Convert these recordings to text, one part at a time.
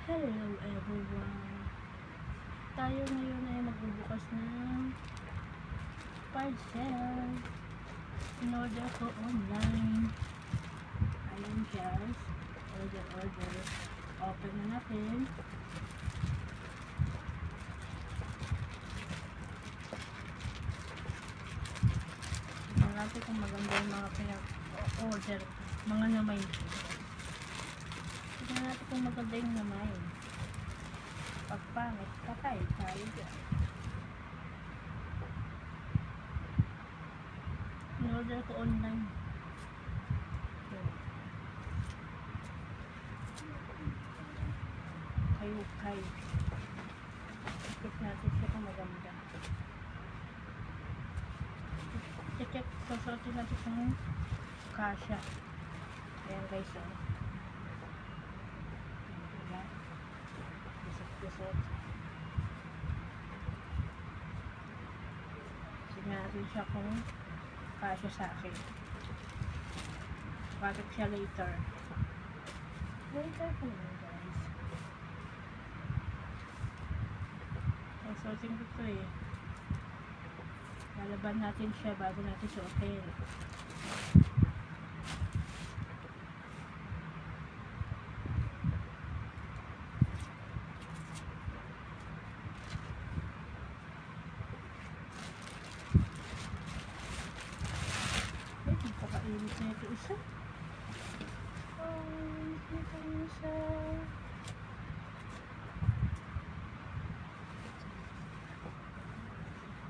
Hello everyone! Tayo ngayon ay magbubukas ng parcel. In-order ko online. Ayan guys. Order. Open na natin. Tignan natin kung maganda yung mga pinag-order. Mga namay. Tignan natin kung maganda yung namay. Pag pangit, patay tayo dyan. In-order ko online. Kayukay. Check natin siya kung maganda. Check. Susuotin natin kung kasya. Ayan guys, oh. Diba? Gusot. Tignan natin siya kung kasya sa akin. Bakit siya later? Later ko yun guys. Susuotin ko ito eh. Lalaban natin siya bago natin suotin. Napakainit na ito isa. Init na ito isa.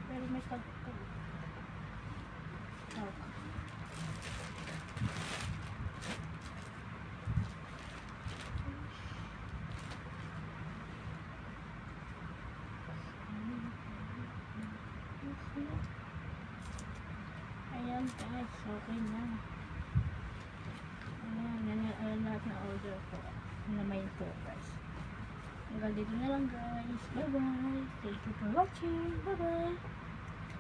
Pero may tagpo. Ayan guys, okay na. Ayan lahat na order ko. Na may ko guys. Hanggang dito na lang guys. Bye bye. Thank you for watching. Bye bye.